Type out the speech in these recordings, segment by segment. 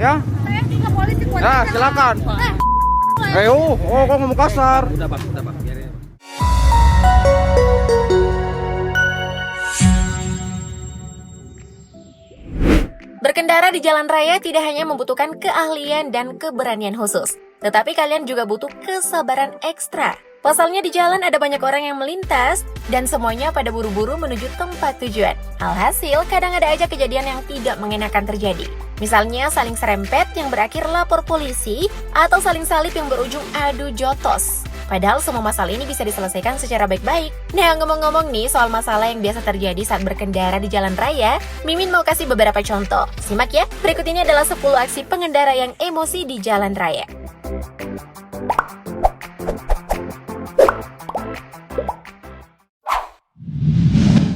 Ya. Saya juga polisi. Nah, silakan. Ayo, kok ngomong kasar. Udah Pak, biarin. Berkendara di jalan raya tidak hanya membutuhkan keahlian dan keberanian khusus, tetapi kalian juga butuh kesabaran ekstra. Pasalnya di jalan ada banyak orang yang melintas, dan semuanya pada buru-buru menuju tempat tujuan. Alhasil, kadang ada aja kejadian yang tidak mengenakan terjadi. Misalnya saling serempet yang berakhir lapor polisi, atau saling salip yang berujung adu jotos. Padahal semua masalah ini bisa diselesaikan secara baik-baik. Nah, ngomong-ngomong nih soal masalah yang biasa terjadi saat berkendara di jalan raya, Mimin mau kasih beberapa contoh. Simak ya, berikut ini adalah 10 aksi pengendara yang emosi di jalan raya.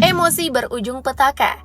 Emosi berujung petaka.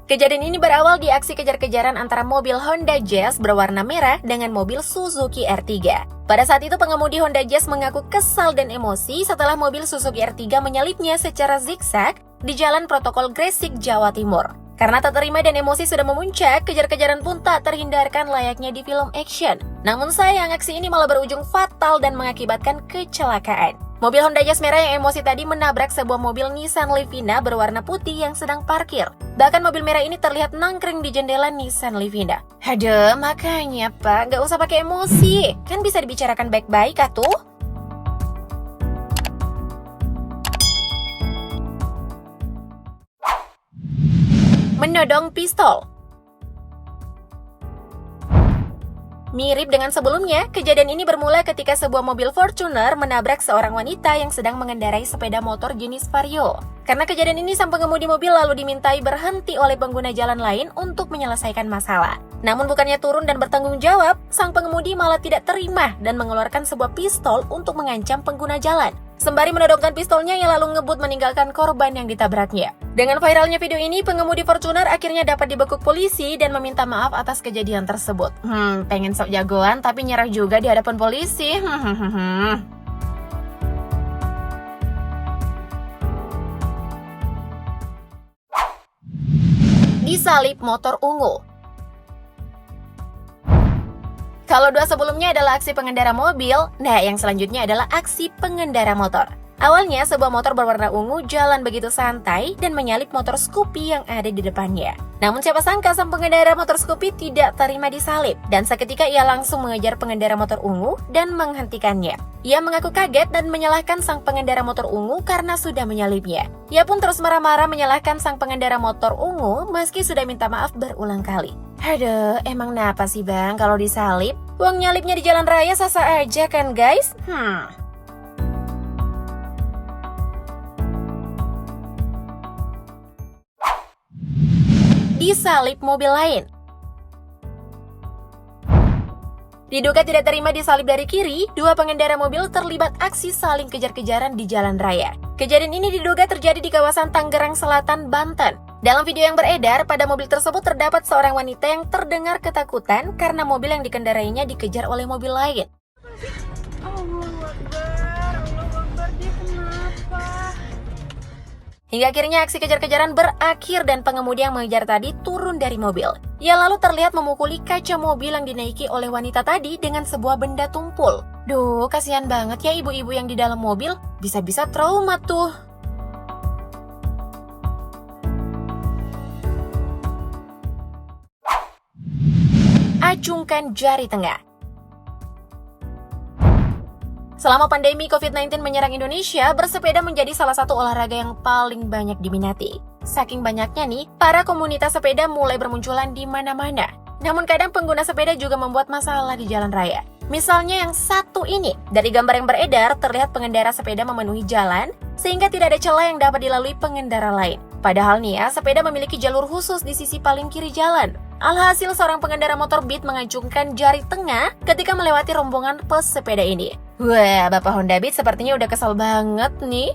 Kejadian ini berawal di aksi kejar-kejaran antara mobil Honda Jazz berwarna merah dengan mobil Suzuki R3. Pada saat itu pengemudi Honda Jazz mengaku kesal dan emosi setelah mobil Suzuki R3 menyalipnya secara zigzag di Jalan Protokol Gresik, Jawa Timur. Karena tak terima dan emosi sudah memuncak, kejar-kejaran pun tak terhindarkan layaknya di film action. Namun sayang, aksi ini malah berujung fatal dan mengakibatkan kecelakaan. Mobil Honda Jazz merah yang emosi tadi menabrak sebuah mobil Nissan Livina berwarna putih yang sedang parkir. Bahkan mobil merah ini terlihat nangkring di jendela Nissan Livina. Aduh, makanya Pak, nggak usah pakai emosi. Kan bisa dibicarakan baik-baik atuh. Menodong pistol. Mirip dengan sebelumnya, kejadian ini bermula ketika sebuah mobil Fortuner menabrak seorang wanita yang sedang mengendarai sepeda motor jenis Vario. Karena kejadian ini, sang pengemudi mobil lalu dimintai berhenti oleh pengguna jalan lain untuk menyelesaikan masalah. Namun bukannya turun dan bertanggung jawab, sang pengemudi malah tidak terima dan mengeluarkan sebuah pistol untuk mengancam pengguna jalan. Sembari menodongkan pistolnya, ia lalu ngebut meninggalkan korban yang ditabraknya. Dengan viralnya video ini, pengemudi Fortuner akhirnya dapat dibekuk polisi dan meminta maaf atas kejadian tersebut. Pengen sok jagoan tapi nyerah juga di hadapan polisi. Disalip motor ungu. Kalau dua sebelumnya adalah aksi pengendara mobil, nah yang selanjutnya adalah aksi pengendara motor. Awalnya sebuah motor berwarna ungu jalan begitu santai dan menyalip motor Scoopy yang ada di depannya. Namun siapa sangka sang pengendara motor Scoopy tidak terima disalip, dan seketika ia langsung mengejar pengendara motor ungu dan menghentikannya. Ia mengaku kaget dan menyalahkan sang pengendara motor ungu karena sudah menyalipnya. Ia pun terus marah-marah menyalahkan sang pengendara motor ungu meski sudah minta maaf berulang kali. Aduh, emang napa sih bang kalau disalip? Uang nyalipnya di jalan raya sasa aja kan guys? Disalip mobil lain. Diduga tidak terima disalip dari kiri, dua pengendara mobil terlibat aksi saling kejar-kejaran di jalan raya. Kejadian ini diduga terjadi di kawasan Tangerang Selatan, Banten. Dalam video yang beredar, pada mobil tersebut terdapat seorang wanita yang terdengar ketakutan karena mobil yang dikendarainya dikejar oleh mobil lain. Hingga akhirnya aksi kejar-kejaran berakhir dan pengemudi yang mengejar tadi turun dari mobil. Ia lalu terlihat memukuli kaca mobil yang dinaiki oleh wanita tadi dengan sebuah benda tumpul. Duh, kasihan banget ya ibu-ibu yang di dalam mobil, bisa-bisa trauma tuh. Acungkan jari tengah. Selama pandemi COVID-19 menyerang Indonesia, bersepeda menjadi salah satu olahraga yang paling banyak diminati. Saking banyaknya nih, para komunitas sepeda mulai bermunculan di mana-mana. Namun kadang pengguna sepeda juga membuat masalah di jalan raya. Misalnya yang satu ini, dari gambar yang beredar, terlihat pengendara sepeda memenuhi jalan, sehingga tidak ada celah yang dapat dilalui pengendara lain. Padahal nih ya, sepeda memiliki jalur khusus di sisi paling kiri jalan. Alhasil seorang pengendara motor Beat mengacungkan jari tengah ketika melewati rombongan pesepeda ini. Wah, Bapak Honda Beat sepertinya udah kesal banget nih.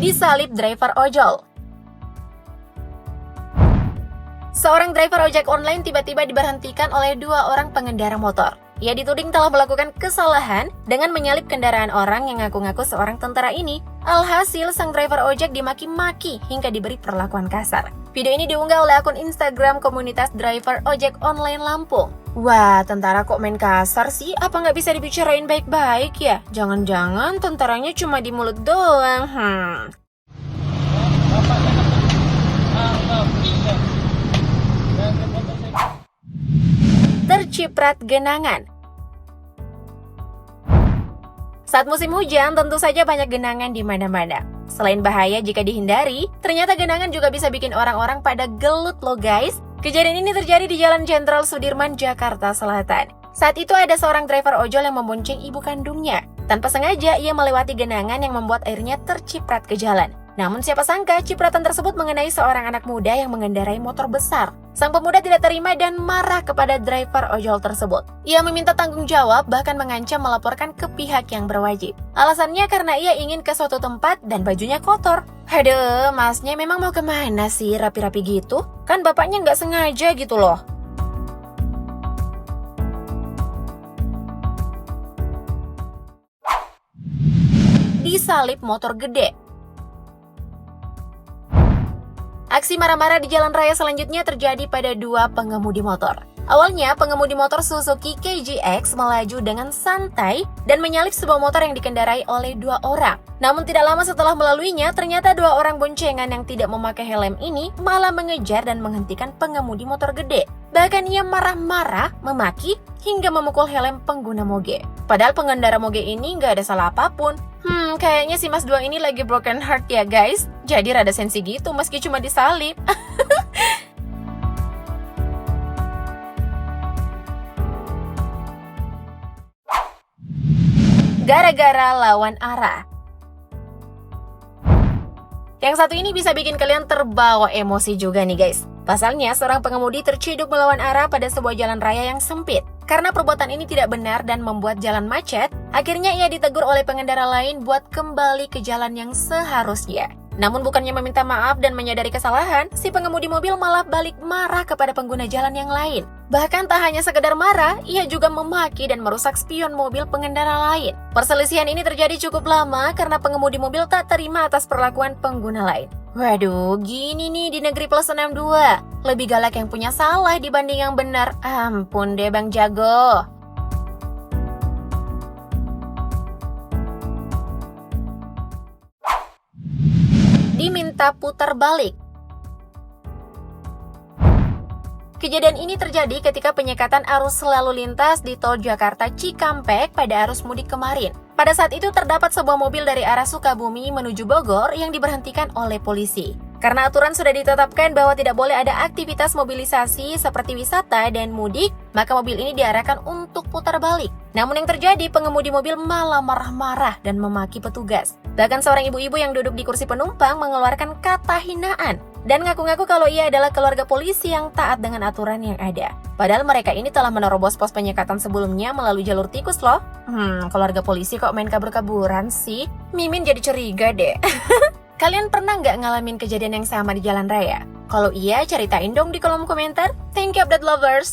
Disalip driver ojol. Seorang driver ojek online tiba-tiba diberhentikan oleh dua orang pengendara motor. Ia dituding telah melakukan kesalahan dengan menyalip kendaraan orang yang ngaku-ngaku seorang tentara ini. Alhasil, sang driver ojek dimaki-maki hingga diberi perlakuan kasar. Video ini diunggah oleh akun Instagram komunitas driver ojek online Lampung. Wah, tentara kok main kasar sih? Apa nggak bisa dibicarain baik-baik ya? Jangan-jangan tentaranya cuma di mulut doang. Terciprat genangan. Saat musim hujan, tentu saja banyak genangan di mana-mana. Selain bahaya jika dihindari, ternyata genangan juga bisa bikin orang-orang pada gelut loh guys. Kejadian ini terjadi di Jalan Jenderal Sudirman, Jakarta Selatan. Saat itu ada seorang driver ojol yang membonceng ibu kandungnya. Tanpa sengaja, ia melewati genangan yang membuat airnya terciprat ke jalan. Namun siapa sangka cipratan tersebut mengenai seorang anak muda yang mengendarai motor besar. Sang pemuda tidak terima dan marah kepada driver ojol tersebut. Ia meminta tanggung jawab, bahkan mengancam melaporkan ke pihak yang berwajib. Alasannya karena ia ingin ke suatu tempat dan bajunya kotor. Aduh, masnya memang mau kemana sih rapi-rapi gitu? Kan bapaknya nggak sengaja gitu loh. Disalip motor gede. Aksi marah-marah di jalan raya selanjutnya terjadi pada dua pengemudi motor. Awalnya, pengemudi motor Suzuki KGX melaju dengan santai dan menyalip sebuah motor yang dikendarai oleh dua orang. Namun tidak lama setelah melaluinya, ternyata dua orang boncengan yang tidak memakai helm ini malah mengejar dan menghentikan pengemudi motor gede. Bahkan ia marah-marah, memaki, hingga memukul helm pengguna moge. Padahal pengendara moge ini nggak ada salah apapun. Kayaknya si Mas 2 ini lagi broken heart ya guys. Jadi rada sensi gitu meski cuma disalip. Gara-gara lawan arah. Yang satu ini bisa bikin kalian terbawa emosi juga nih guys. Pasalnya, seorang pengemudi terciduk melawan arah pada sebuah jalan raya yang sempit. Karena perbuatan ini tidak benar dan membuat jalan macet, akhirnya ia ditegur oleh pengendara lain buat kembali ke jalan yang seharusnya. Namun bukannya meminta maaf dan menyadari kesalahan, si pengemudi mobil malah balik marah kepada pengguna jalan yang lain. Bahkan tak hanya sekedar marah, ia juga memaki dan merusak spion mobil pengendara lain. Perselisihan ini terjadi cukup lama karena pengemudi mobil tak terima atas perlakuan pengguna lain. Waduh, gini nih di negeri plus 62. Lebih galak yang punya salah dibanding yang benar. Ampun deh Bang Jago. Diminta putar balik. Kejadian ini terjadi ketika penyekatan arus lalu lintas di tol Jakarta Cikampek pada arus mudik kemarin. Pada saat itu terdapat sebuah mobil dari arah Sukabumi menuju Bogor yang diberhentikan oleh polisi. Karena aturan sudah ditetapkan bahwa tidak boleh ada aktivitas mobilisasi seperti wisata dan mudik, maka mobil ini diarahkan untuk putar balik. Namun yang terjadi, pengemudi mobil malah marah-marah dan memaki petugas. Bahkan seorang ibu-ibu yang duduk di kursi penumpang mengeluarkan kata hinaan dan ngaku-ngaku kalau ia adalah keluarga polisi yang taat dengan aturan yang ada. Padahal mereka ini telah menerobos pos penyekatan sebelumnya melalui jalur tikus loh. Keluarga polisi kok main kabur-kaburan sih? Mimin jadi curiga deh. Kalian pernah nggak ngalamin kejadian yang sama di jalan raya? Kalau iya, ceritain dong di kolom komentar. Thank you update lovers!